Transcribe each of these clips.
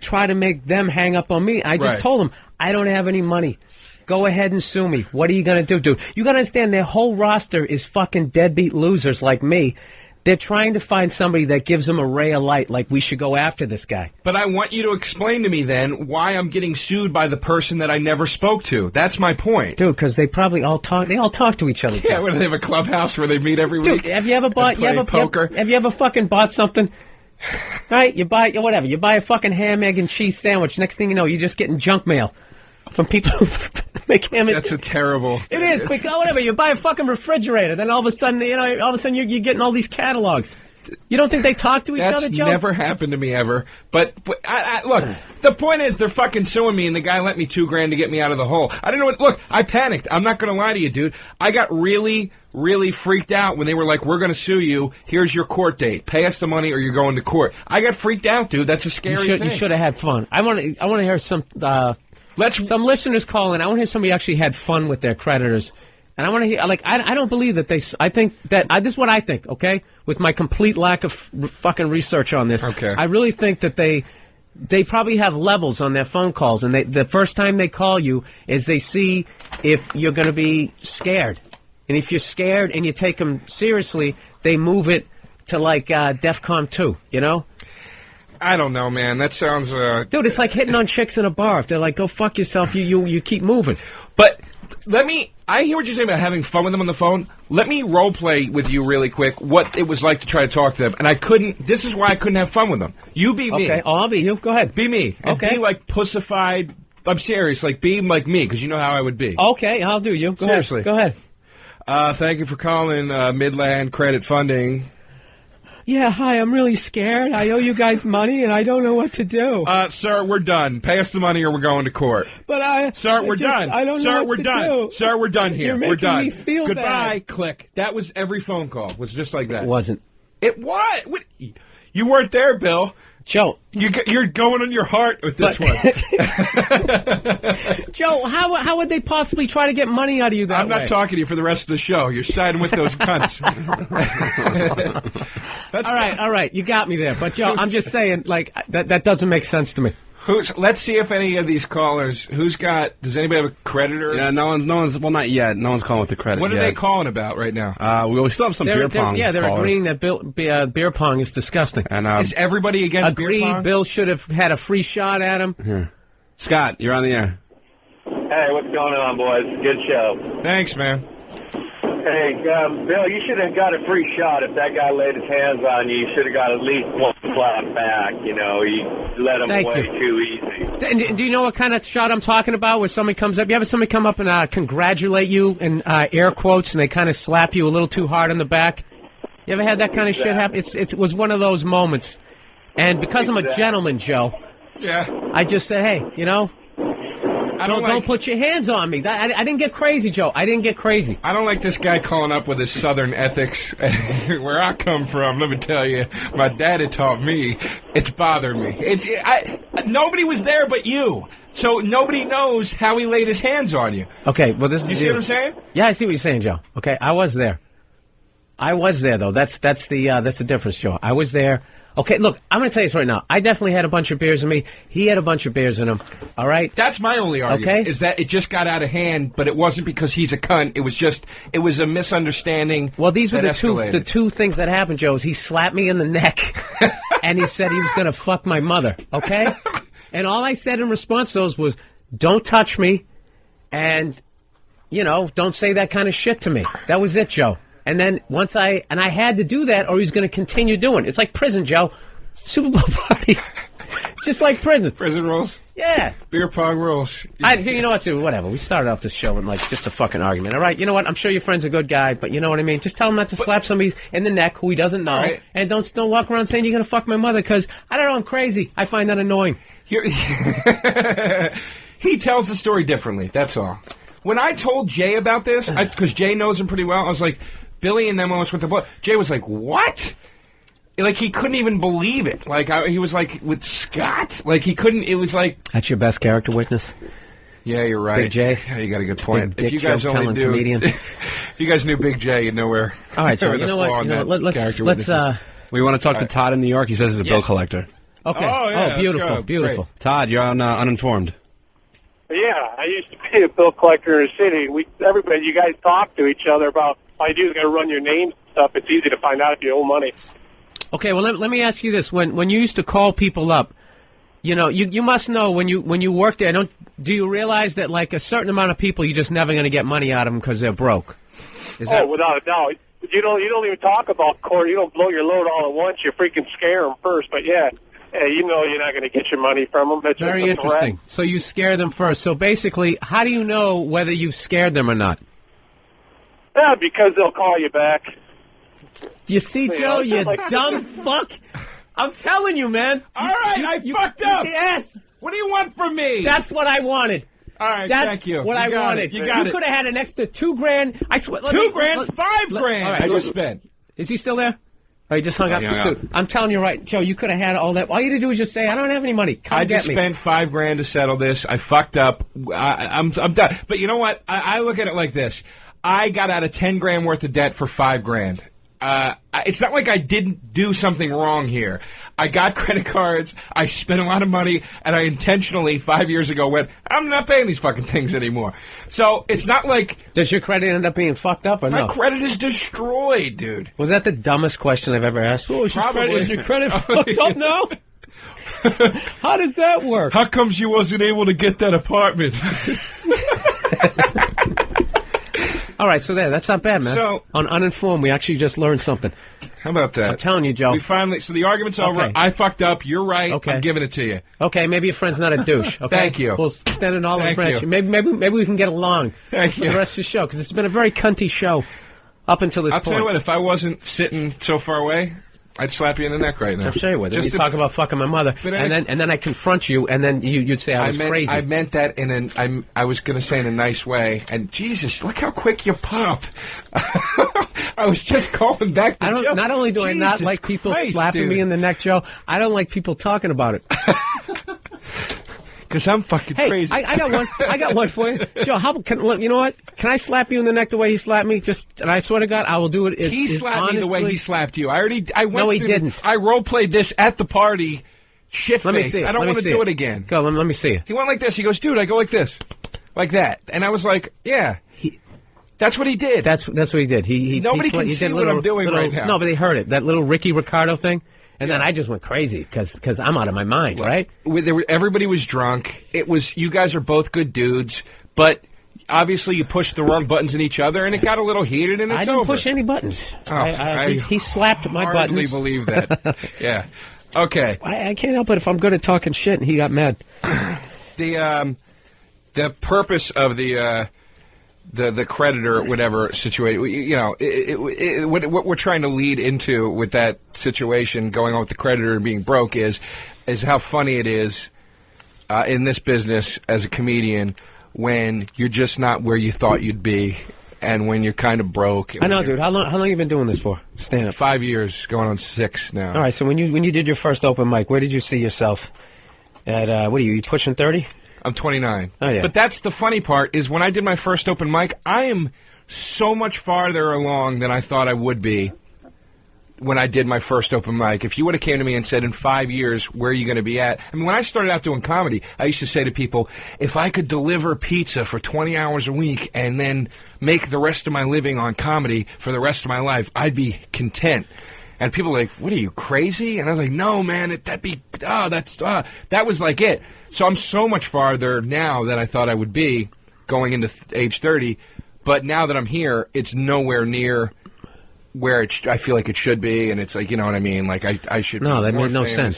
try to make them hang up on me. I just told them, I don't have any money. Go ahead and sue me. What are you going to do, dude? You got to understand, their whole roster is fucking deadbeat losers like me. They're trying to find somebody that gives them a ray of light, like we should go after this guy. But I want you to explain to me then why I'm getting sued by the person that I never spoke to. That's my point. Dude, because they probably all talk. They all talk to each other. Yeah, where they have a clubhouse where they meet every week. Dude, have you ever bought? Poker? Have you ever fucking bought something? Right? You buy whatever. You buy a fucking ham, egg, and cheese sandwich. Next thing you know, you're just getting junk mail from people who make ham. That's a terrible. It is. But whatever. You buy a fucking refrigerator, then all of a sudden, you're getting all these catalogs. You don't think they talk to each other, Joe? That's never happened to me ever. But I, look, the point is they're fucking suing me, and the guy lent me $2,000 to get me out of the hole. I didn't know what. Look, I panicked. I'm not going to lie to you, dude. I got really freaked out when they were like, "We're going to sue you. Here's your court date. Pay us the money, or you're going to court." I got freaked out, dude. That's a scary thing. You should have had fun. I want to hear some listeners call in. I want to hear somebody actually had fun with their creditors. And I want to hear, like, I don't believe that I think that, this is what I think, okay? With my complete lack of fucking research on this. Okay. I really think that they probably have levels on their phone calls, and the first time they call you is they see if you're going to be scared. And if you're scared and you take them seriously, they move it to, like, DEFCON 2, you know? I don't know, man. That sounds... Dude, it's like hitting on chicks in a bar. If they're like, go fuck yourself, you keep moving. But... I hear what you're saying about having fun with them on the phone. Let me role play with you really quick what it was like to try to talk to them. And I couldn't, this is why I couldn't have fun with them. You be me. Okay, I'll be you. Go ahead. Be me. And okay. Be like pussified. I'm serious. Like be like me, because you know how I would be. Okay, I'll do you. Seriously. Go ahead. Thank you for calling Midland Credit Funding. Yeah, hi, I'm really scared. I owe you guys money, and I don't know what to do. Sir, we're done. Pay us the money, or we're going to court. But Sir, we're done. I don't know what to do. Sir, we're done here. You're we're done. Me feel Goodbye. Bad. Click. That was every phone call. Was just like that. It wasn't. It what? You weren't there, Bill. Joe, you're going on your heart with this one. Joe, how would they possibly try to get money out of you that way? I'm not talking to you for the rest of the show. You're siding with those cunts. All right. You got me there. But, Joe, I'm just saying, like, that doesn't make sense to me. Let's see if any of these callers, does anybody have a creditor? Yeah, no one's, well, not yet. No one's calling with the credit What are yet. they calling about right now? We still have some beer pong. Yeah, they're callers. agreeing that beer pong is disgusting. And, is everybody against beer pong? Bill should have had a free shot at him. Here. Scott, you're on the air. Hey, what's going on, boys? Good show. Thanks, man. Hey, Bill, you should have got a free shot if that guy laid his hands on you. You should have got at least one slap back. You know, you let him away too easy. And do you know what kind of shot I'm talking about? Where somebody comes up, you ever somebody come up and congratulate you in air quotes, and they kind of slap you a little too hard on the back? You ever had that kind of shit happen? It was one of those moments. And because I'm a gentleman, Joe, I just said, hey, you know, don't put your hands on me. I didn't get crazy, Joe. I didn't get crazy. I don't like this guy calling up with his Southern ethics. Where I come from, let me tell you, my daddy taught me. It's bothered me. Nobody was there but you, so nobody knows how he laid his hands on you. Okay, well this is. You see what I'm saying? Yeah, I see what you're saying, Joe. Okay, I was there. I was there though. That's the difference, Joe. I was there. Okay, look, I'm going to tell you this right now. I definitely had a bunch of beers in me. He had a bunch of beers in him. All right? That's my only argument, is that it just got out of hand, but it wasn't because he's a cunt. It was a misunderstanding. Well, these were the two things that happened, Joe, is he slapped me in the neck, and he said he was going to fuck my mother, okay? And all I said in response to those was, don't touch me, and, you know, don't say that kind of shit to me. That was it, Joe. And then I had to do that, or he's going to continue doing it. It's like prison, Joe. Super Bowl party. Just like prison. Prison rules? Yeah. Beer pong rules. You know what, dude? Whatever. We started off this show in, like, just a fucking argument. All right? You know what? I'm sure your friend's a good guy, but you know what I mean? Just tell him not to slap somebody in the neck who he doesn't know. Right. And don't walk around saying you're going to fuck my mother, because, I don't know, I'm crazy. I find that annoying. He tells the story differently. That's all. When I told Jay about this, because Jay knows him pretty well, I was like, Billy and them almost went to blood. Jay was like, what? Like, he couldn't even believe it. Like, he was like, with Scott? Like, he couldn't, it was like... That's your best character witness? Yeah, you're right. Big J? Yeah, you got a good point. Big if you guys only knew... comedian. If you guys knew Big J, you'd know where... All right, Joe, you know what? Let's we want to talk to Todd in New York. He says he's a bill collector. Okay. Oh, yeah, let's beautiful, go. beautiful. Todd, you're on Uninformed. Yeah, I used to be a bill collector in the city. Everybody, you guys talk to each other about all you do is got to run your names and stuff. It's easy to find out if you owe money. Okay, well, let me ask you this. When you used to call people up, you know, you must know when you work there, do you realize that, like, a certain amount of people, you're just never going to get money out of them because they're broke? Without a doubt. You don't even talk about court. You don't blow your load all at once. You freaking scare them first. But, yeah, you know you're not going to get your money from them. That's very interesting. So you scare them first. So basically, how do you know whether you've scared them or not? Yeah, because they'll call you back. Do you see, Joe, you dumb fuck? I'm telling you, man. All right, I fucked up. Yes. What do you want from me? That's what I wanted. All right, That's thank you. what I wanted. You got it. You could have had an extra $2,000. I swear. $2 grand, $5 grand. All right, I just spent. Is he still there? Oh, he just hung up. Dude, I'm telling you right, Joe, you could have had all that. All you had to do was just say, I don't have any money. Come get me. I just spent $5 grand to settle this. I fucked up. I'm done. But you know what? I look at it like this. I got out of 10 grand worth of debt for $5 grand. It's not like I didn't do something wrong here. I got credit cards, I spent a lot of money, and I intentionally, 5 years ago, went, I'm not paying these fucking things anymore. So it's not like... Does your credit end up being fucked up or no? My credit is destroyed, dude. Was that the dumbest question I've ever asked? Oh, is your credit fucked up now? How does that work? How comes you wasn't able to get that apartment? All right, so that's not bad, man. So, on Uninformed, we actually just learned something. How about that? I'm telling you, Joe. We finally, so the argument's over. I fucked up. You're right. Okay. I'm giving it to you. Okay, maybe your friend's not a douche. Okay? Thank you. We'll stand an olive Thank branch. you. Maybe we can get along Thank for you. the rest of the show, because it's been a very cunty show up until this I'll point. tell you what, if I wasn't sitting so far away, I'd slap you in the neck right now. I'm sure you would. You talk about fucking my mother, and then I confront you, and then you'd say I was crazy. I meant that I was going to say in a nice way, and Jesus, look how quick you pop. I was just calling back the joke. Not only do I not like people slapping me in the neck, Joe, I don't like people talking about it. Because I'm fucking crazy. I got one. I got one for you, Joe. You know what? Can I slap you in the neck the way he slapped me? And I swear to God, I will do it. He slapped me the way he slapped you. No, he didn't. I role played this at the party. Shit Let me face. see it. I don't want to do it again. Go. Let me see it. He went like this. He goes, dude, I go like this, like that, and I was like, yeah. That's what he did. That's what he did. Nobody can he see did what I'm doing right now. No, but they heard it. That little Ricky Ricardo thing. And then I just went crazy because I'm out of my mind, right? Everybody was drunk. You guys are both good dudes, but obviously you pushed the wrong buttons in each other, and it got a little heated, and it's I didn't over. push any buttons. Oh, he slapped my buttons. I hardly believe that. Yeah. Okay. I can't help it if I'm good at talking shit, and he got mad. The purpose of the creditor, whatever situation, you know, what we're trying to lead into with that situation going on with the creditor and being broke is how funny it is in this business as a comedian when you're just not where you thought you'd be, and when you're kind of broke. I know, dude. How long you been doing this for? Stand up. 5 years, going on 6 now. All right. So when you did your first open mic, where did you see yourself? At what are you pushing 30? I'm 29. Oh, yeah. But that's the funny part, is when I did my first open mic, I am so much farther along than I thought I would be when I did my first open mic. If you would have came to me and said, in 5 years, where are you going to be at? I mean, when I started out doing comedy, I used to say to people, if I could deliver pizza for 20 hours a week and then make the rest of my living on comedy for the rest of my life, I'd be content. And people were like, what are you, crazy? And I was like, no, man, that was like it. So I'm so much farther now than I thought I would be going into age 30. But now that I'm here, it's nowhere near where I feel like it should be. And it's like, you know what I mean? Like, I should No, be that more made no famous. sense.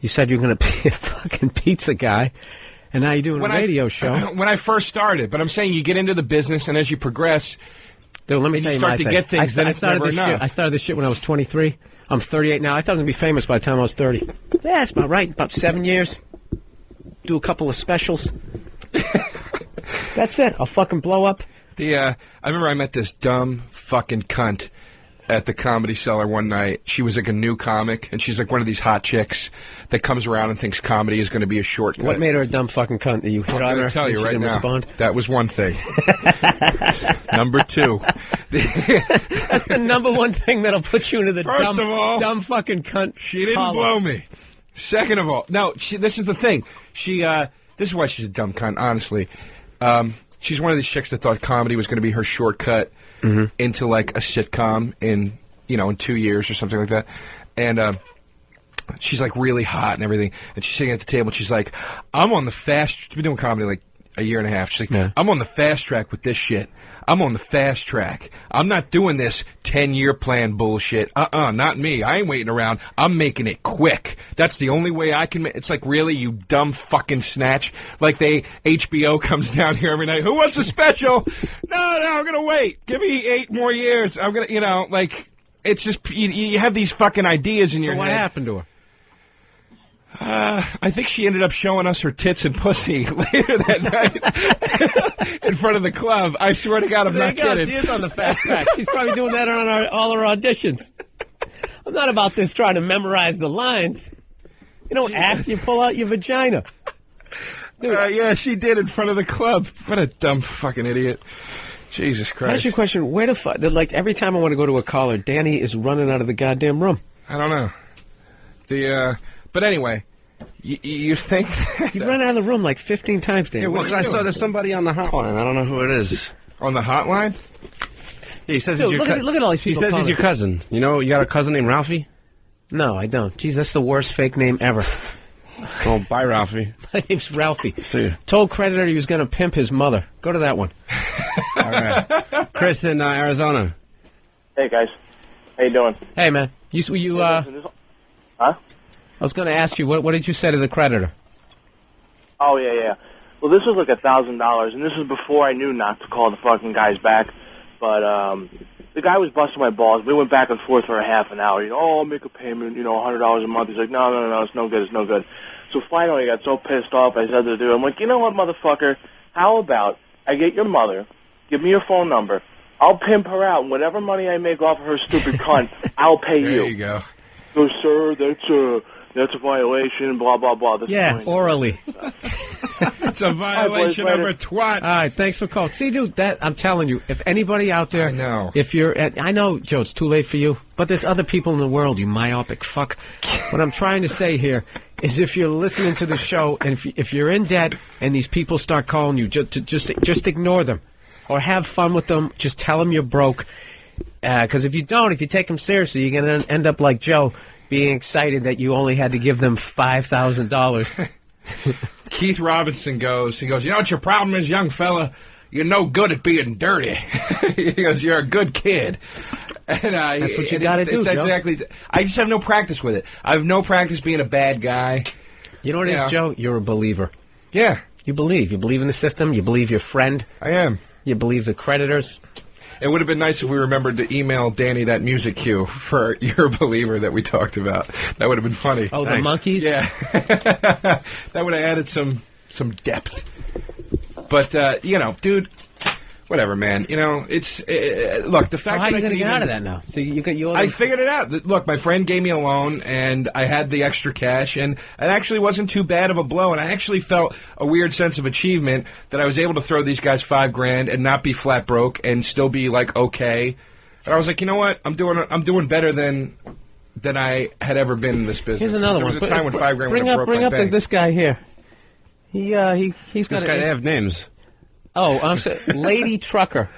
You said you were going to be a fucking pizza guy, and now you're doing a radio show. When I first started. But I'm saying you get into the business, and as you progress... Dude, let me and tell you you start my to thing. get things, then it's never enough. I started this shit when I was 23. I'm 38 now. I thought I was going to be famous by the time I was 30. Yeah, that's about right. About 7 years. Do a couple of specials. That's it. I'll fucking blow up. I remember I met this dumb fucking cunt at the Comedy Cellar one night. She was like a new comic, and she's like one of these hot chicks that comes around and thinks comedy is going to be a shortcut. What made her a dumb fucking cunt? That you hit on her? I'm going to tell you right now. Respond? That was one thing. Number 2. That's the number one thing that'll put you into the First of all, dumb fucking cunt. She didn't column. blow me. Second of all, no, this is the thing. This is why she's a dumb cunt, honestly. She's one of these chicks that thought comedy was going to be her shortcut into, like, a sitcom in 2 years or something like that. And she's, like, really hot and everything. And she's sitting at the table, and she's like, I'm on the fast... She's been doing comedy, like, a year and a half. She's like, I'm on the fast track with this shit. I'm on the fast track. I'm not doing this 10-year plan bullshit. Not me. I ain't waiting around. I'm making it quick. That's the only way I can make... It's like, really, you dumb fucking snatch? Like, HBO comes down here every night. Who wants a special? No, I'm going to wait. Give me 8 more years. I'm going to, like... It's just... You have these fucking ideas in your head. So what happened to her? I think she ended up showing us her tits and pussy later that night in front of the club. I swear to God, I'm not kidding. She is on the fast track. She's probably doing that on all her auditions. I'm not about this trying to memorize the lines. You don't act, you pull out your vagina. Yeah, she did in front of the club. What a dumb fucking idiot. Jesus Christ. Ask you a question. Where the fuck? Like, every time I want to go to a caller, Danny is running out of the goddamn room. I don't know. But anyway, you think... He's run out of the room like 15 times, Danny. Yeah, well, I saw there's somebody on the hotline. I don't know who it is. On the hotline? Yeah, he says Dude, he's your look at all these people. He says he's calling. your cousin. You know, you got a cousin named Ralphie? No, I don't. Jeez, that's the worst fake name ever. Oh, bye, Ralphie. My name's Ralphie. See you. Told creditor he was going to pimp his mother. Go to that one. All right. Chris in Arizona. Hey, guys. How you doing? Hey, man. Huh? I was going to ask you, what did you say to the creditor? Oh, yeah. Well, this was like $1,000, and this was before I knew not to call the fucking guys back. But the guy was busting my balls. We went back and forth for a half an hour. I'll make a payment, $100 a month. He's like, no, it's no good. So finally, I got so pissed off, I said to the dude, I'm like, you know what, motherfucker? How about I get your mother, give me your phone number, I'll pimp her out, and whatever money I make off of her stupid cunt, I'll pay you. There you go. So, sir, that's a violation, blah, blah, blah. Orally. It's a violation of a twat. All right, thanks for calling. See, dude, I'm telling you, if anybody out there... I know. I know, Joe, it's too late for you, but there's other people in the world, you myopic fuck. What I'm trying to say here is if you're listening to the show, and if you're in debt, and these people start calling you, just ignore them. Or have fun with them. Just tell them you're broke. Because if you take them seriously, you're going to end up like Joe, being excited that you only had to give them $5,000. Keith Robinson goes, you know what your problem is, young fella? You're no good at being dirty. He goes, you're a good kid. And that's what you got to do, Joe. Exactly. I just have no practice with it. I have no practice being a bad guy. You know what it is, Joe? You're a believer. Yeah. You believe. You believe in the system. You believe your friend. I am. You believe the creditors. It would have been nice if we remembered to email Danny that music cue for You're a Believer that we talked about. That would have been funny. Oh, the monkeys? Yeah. That would have added some depth. But, dude, whatever, man. It's... look, the fact how are that you going to get out of that now? So I figured it out. Look, my friend gave me a loan, and I had the extra cash, and it actually wasn't too bad of a blow, and I actually felt a weird sense of achievement that I was able to throw these guys $5,000 and not be flat broke and still be, like, okay. And I was like, you know what? I'm doing better than I had ever been in this business. Here's another one. There was a time when $5,000 bring up this guy here. He's got. This guy, they have names. Oh, I'm sorry. Lady Trucker.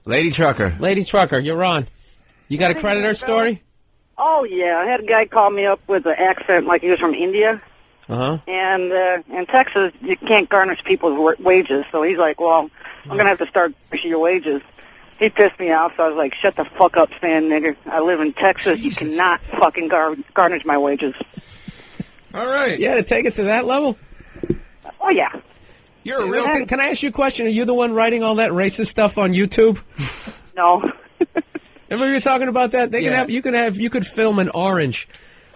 Lady Trucker, you're on. You got a creditor story? Oh, yeah. I had a guy call me up with an accent like he was from India. Uh-huh. And in Texas, you can't garnish people's wages. So he's like, well, I'm going to have to start garnishing your wages. He pissed me off, so I was like, shut the fuck up, Stan nigger. I live in Texas. You cannot fucking garnish my wages. All right. Yeah, to take it to that level? Oh, yeah. You're a real... Can I ask you a question? Are you the one writing all that racist stuff on YouTube? No. Remember you were talking about that? You could film an orange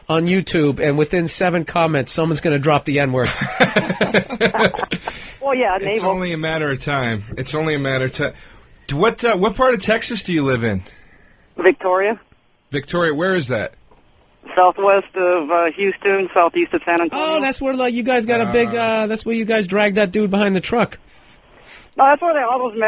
on YouTube, and within 7 comments, someone's going to drop the N-word. Well, yeah, It's only a matter of time. What part of Texas do you live in? Victoria. Victoria, where is that? Southwest of Houston, southeast of San Antonio. Oh, that's where you guys got a big. That's where you guys dragged that dude behind the truck. No, that's where they almost met.